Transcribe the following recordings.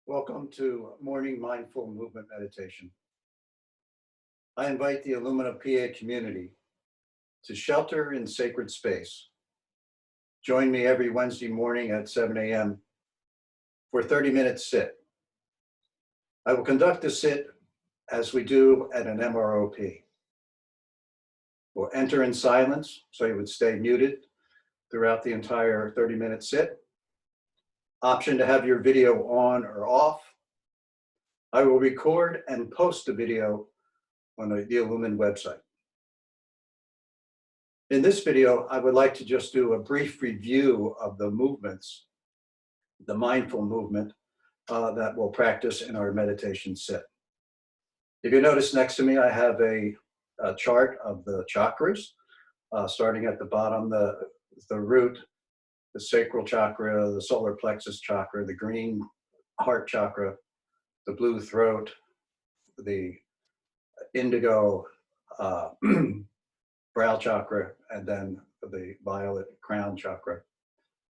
Welcome to Morning Mindful Movement Meditation. I invite the Illumina PA community to shelter in sacred space. Join me every Wednesday morning at 7 a.m. for a 30-minute sit. I will conduct the sit as we do at an MROP. We'll enter in silence, so you would stay muted throughout the entire 30-minute sit. Option to have your video on or off. I will record and post the video on the Illumina website. In this video, I would like to just do a brief review of the movements, the mindful movement that we'll practice in our meditation sit. If you notice next to me, I have a chart of the chakras, starting at the bottom, the root, the sacral chakra, the solar plexus chakra, the green heart chakra, the blue throat, the indigo brow chakra, and then the violet crown chakra.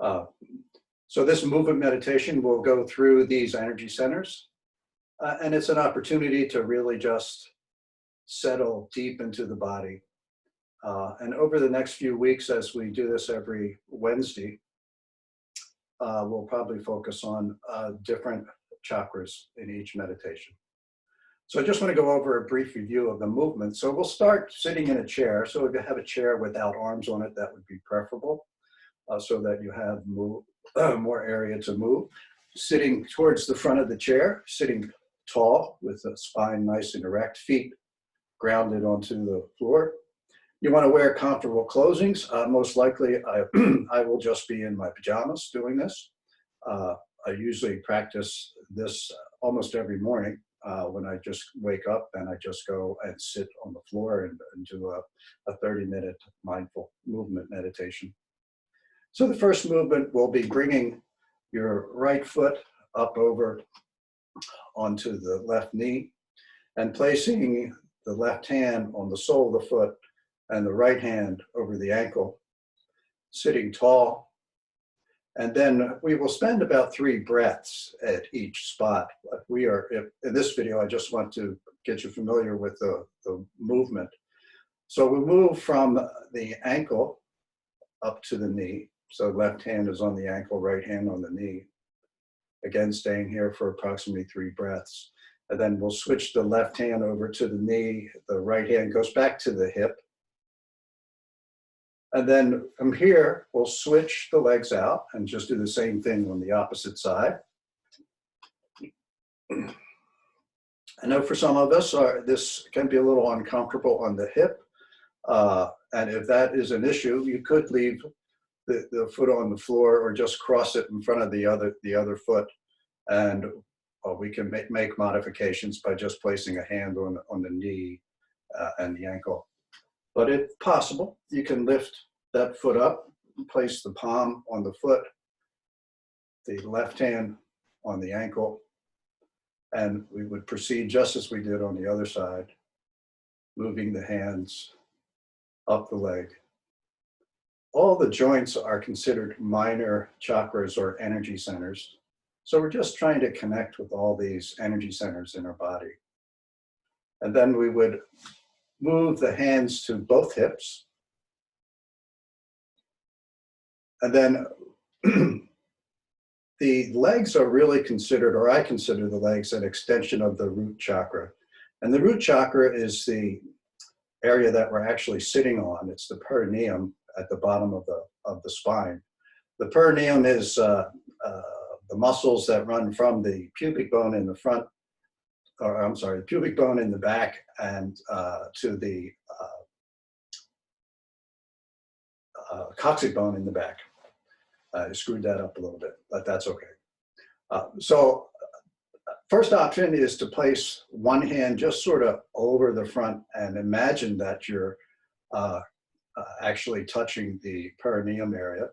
So this movement meditation will go through these energy centers, and it's an opportunity to really just settle deep into the body. And over the next few weeks, as we do this every Wednesday, we'll probably focus on different chakras in each meditation. So I just want to go over a brief review of the movement. So we'll start sitting in a chair. So if you have a chair without arms on it, that would be preferable, so that you have more area to move. Sitting towards the front of the chair, sitting tall with the spine nice and erect, feet grounded onto the floor. You want to wear comfortable clothing. Most likely, I will just be in my pajamas doing this. I usually practice this almost every morning when I just wake up, and I just go and sit on the floor and do a 30-minute mindful movement meditation. So the first movement will be bringing your right foot up over onto the left knee and placing the left hand on the sole of the foot and the right hand over the ankle, sitting tall. And then we will spend about 3 breaths at each spot. In this video, I just want to get you familiar with the movement. So we move from the ankle up to the knee. So left hand is on the ankle, right hand on the knee. Again, staying here for approximately 3 breaths. And then we'll switch the left hand over to the knee. The right hand goes back to the hip. And then from here, we'll switch the legs out and just do the same thing on the opposite side. I know for some of us, this can be a little uncomfortable on the hip. And if that is an issue, you could leave the foot on the floor or just cross it in front of the other foot. And we can make modifications by just placing a hand on the knee and the ankle. But if possible, you can lift that foot up, place the palm on the foot, the left hand on the ankle, and we would proceed just as we did on the other side, moving the hands up the leg. All the joints are considered minor chakras or energy centers. So we're just trying to connect with all these energy centers in our body. And then we would move the hands to both hips. And then the legs are really considered, or I consider the legs an extension of the root chakra. And the root chakra is the area that we're actually sitting on. It's the perineum at the bottom of the spine. The perineum is the muscles that run from the pubic bone in the front, or I'm sorry, the pubic bone in the back and to the coccyx bone in the back. I screwed that up a little bit, but that's okay. So first option is to place one hand just sort of over the front and imagine that you're actually touching the perineum area.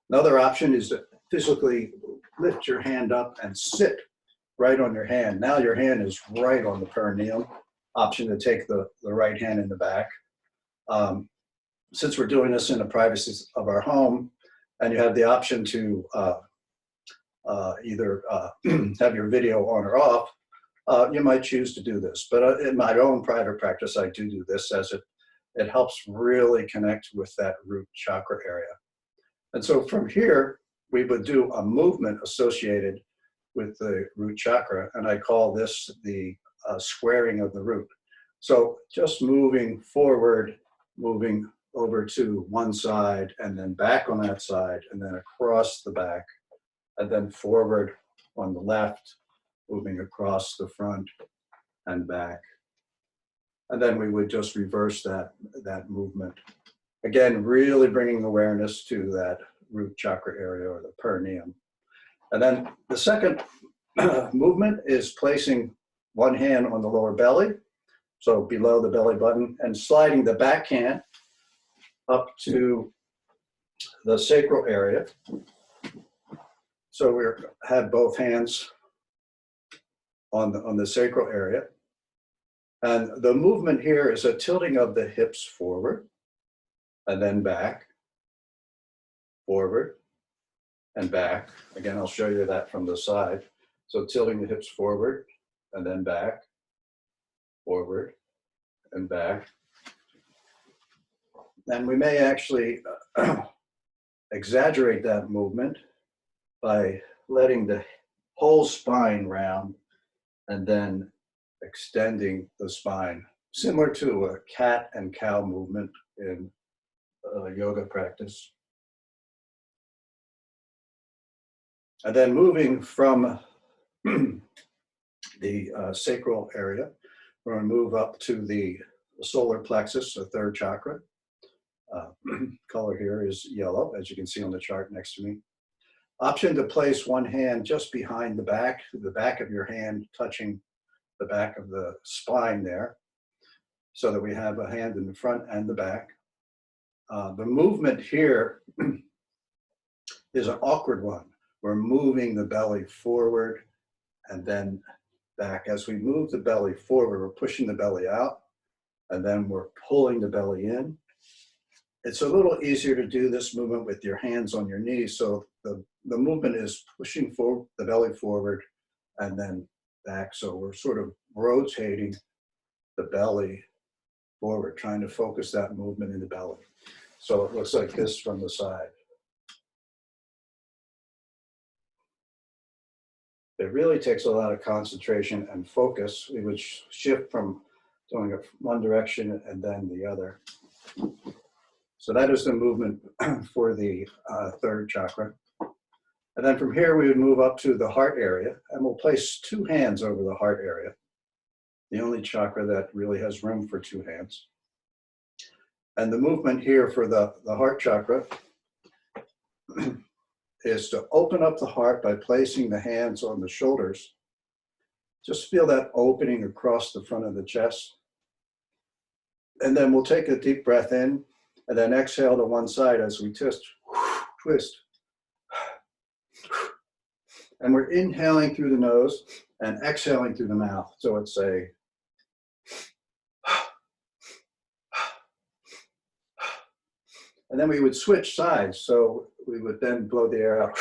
Another option is to physically lift your hand up and sit right on your hand. Now your hand is right on the perineum. Option to take the right hand in the back. Since we're doing this in the privacy of our home, and you have the option to either have your video on or off, you might choose to do this. But in my own private practice, I do this as it helps really connect with that root chakra area. And so from here, we would do a movement associated with the root chakra, and I call this the squaring of the root. So just moving forward, moving over to one side, and then back on that side, and then across the back, and then forward on the left, moving across the front and back. And then we would just reverse that movement. Again, really bringing awareness to that root chakra area or the perineum. And then the second movement is placing one hand on the lower belly, so below the belly button, and sliding the back hand up to the sacral area. So we have both hands on the sacral area. And the movement here is a tilting of the hips forward and then back, forward and back. Again, I'll show you that from the side. So tilting the hips forward and then back, forward and back. And we may actually exaggerate that movement by letting the whole spine round and then extending the spine, similar to a cat and cow movement in yoga practice. And then moving from the sacral area, we're going to move up to the solar plexus, the third chakra. Color here is yellow, as you can see on the chart next to me. Option to place one hand just behind the back of your hand touching the back of the spine there, so that we have a hand in the front and the back. The movement here is an awkward one. We're moving the belly forward and then back. As we move the belly forward, we're pushing the belly out, and then we're pulling the belly in. It's a little easier to do this movement with your hands on your knees. So the movement is pushing forward, the belly forward and then back. So we're sort of rotating the belly forward, trying to focus that movement in the belly. So it looks like this from the side. It really takes a lot of concentration and focus. We would shift from doing it one direction and then the other. So that is the movement for the third chakra. And then from here, we would move up to the heart area, and we'll place two hands over the heart area, the only chakra that really has room for two hands. And the movement here for the heart chakra is to open up the heart by placing the hands on the shoulders. Just feel that opening across the front of the chest. And then we'll take a deep breath in and then exhale to one side as we twist. And we're inhaling through the nose and exhaling through the mouth. So it's a and then we would switch sides. So we would then blow the air out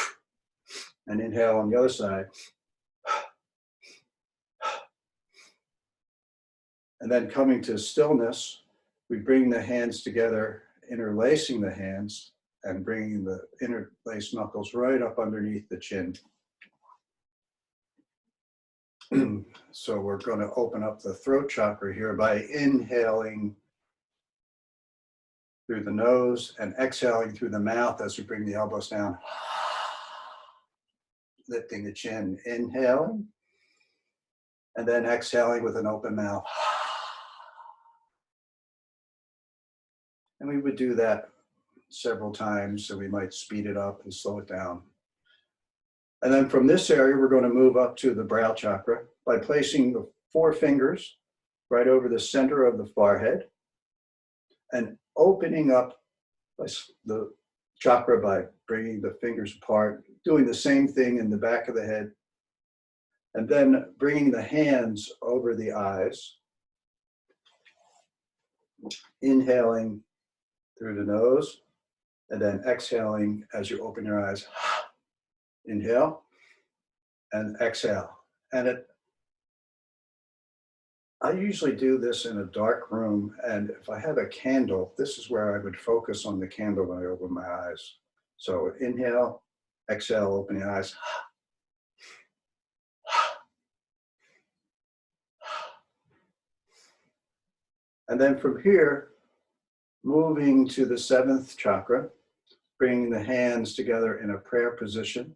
and inhale on the other side. And then coming to stillness, we bring the hands together, interlacing the hands and bringing the interlaced knuckles right up underneath the chin. So we're going to open up the throat chakra here by inhaling through the nose and exhaling through the mouth as we bring the elbows down. Lifting the chin, inhaling, and then exhaling with an open mouth. And we would do that several times, so we might speed it up and slow it down. And then from this area, we're going to move up to the brow chakra by placing the four fingers right over the center of the forehead and opening up the chakra by bringing the fingers apart, doing the same thing in the back of the head, and then bringing the hands over the eyes, inhaling through the nose, and then exhaling as you open your eyes. Inhale. and exhale. And I usually do this in a dark room, and if I have a candle, this is where I would focus on the candle when I open my eyes. So inhale, exhale, open your eyes. And then from here, moving to the seventh chakra, bringing the hands together in a prayer position,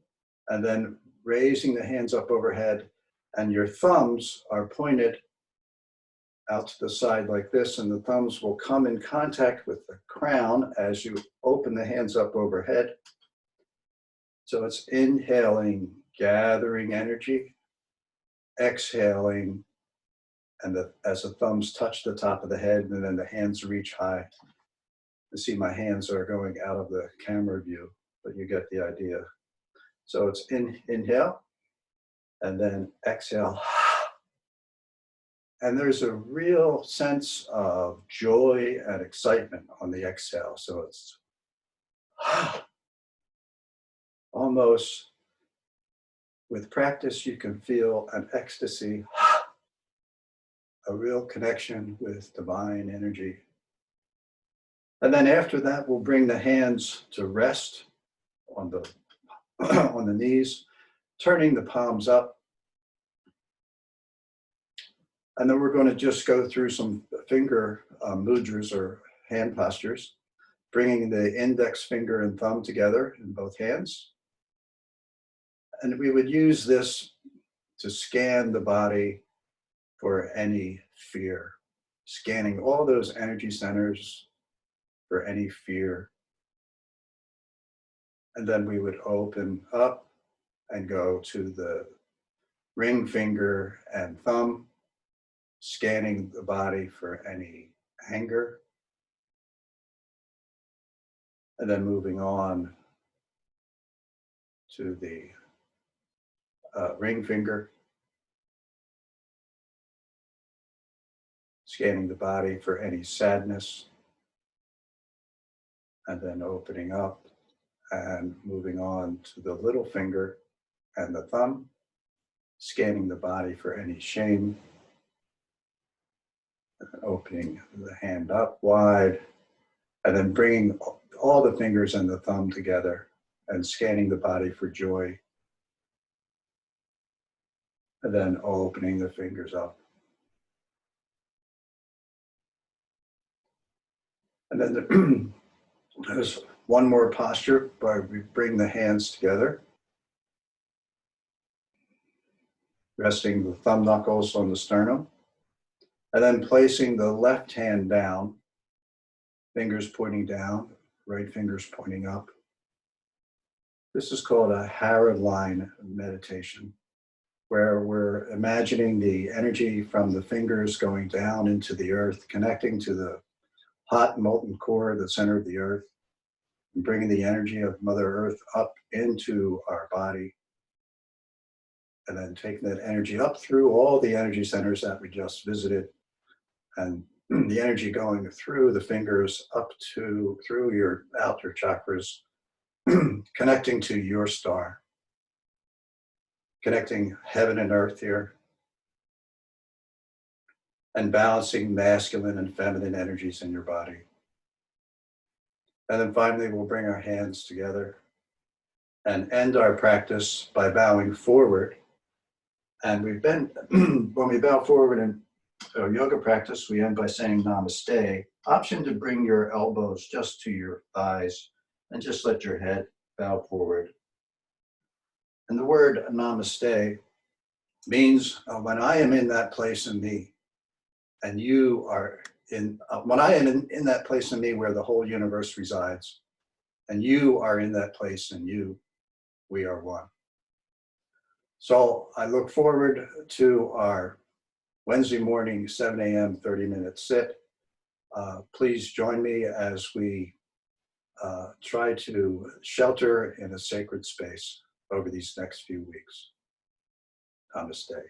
and then raising the hands up overhead, and your thumbs are pointed out to the side like this, and the thumbs will come in contact with the crown as you open the hands up overhead. So it's inhaling, gathering energy, exhaling, and as the thumbs touch the top of the head, and then the hands reach high. You see my hands are going out of the camera view, but you get the idea. So it's inhale, and then exhale. And there's a real sense of joy and excitement on the exhale. So it's almost, with practice, you can feel an ecstasy, a real connection with divine energy. And then after that, we'll bring the hands to rest on the, on the knees, turning the palms up. And then we're going to just go through some finger mudras or hand postures, bringing the index finger and thumb together in both hands. And we would use this to scan the body for any fear, scanning all those energy centers for any fear. And then we would open up and go to the ring finger and thumb, scanning the body for any anger. And then moving on to the ring finger, scanning the body for any sadness. And then opening up and moving on to the little finger and the thumb, scanning the body for any shame. And opening the hand up wide, and then bringing all the fingers and the thumb together and scanning the body for joy. And then opening the fingers up. And then there's one more posture where we bring the hands together, resting the thumb knuckles on the sternum, and then placing the left hand down, fingers pointing down, right fingers pointing up. This is called a Harad line meditation, where we're imagining the energy from the fingers going down into the earth, connecting to the hot molten core, the center of the earth, and bringing the energy of Mother Earth up into our body, and then taking that energy up through all the energy centers that we just visited, and the energy going through the fingers up to through your outer chakras, connecting to your star, connecting heaven and earth here, and balancing masculine and feminine energies in your body. And then finally, we'll bring our hands together and end our practice by bowing forward. And we've been, when we bow forward in our yoga practice, we end by saying namaste. Option to bring your elbows just to your thighs and just let your head bow forward. And the word namaste means when I am in that place in me, and you are in, when I am in that place in me where the whole universe resides, and you are in that place in you, we are one. So I look forward to our Wednesday morning, 7 a.m., 30-minute sit. Please join me as we try to shelter in a sacred space over these next few weeks. Namaste.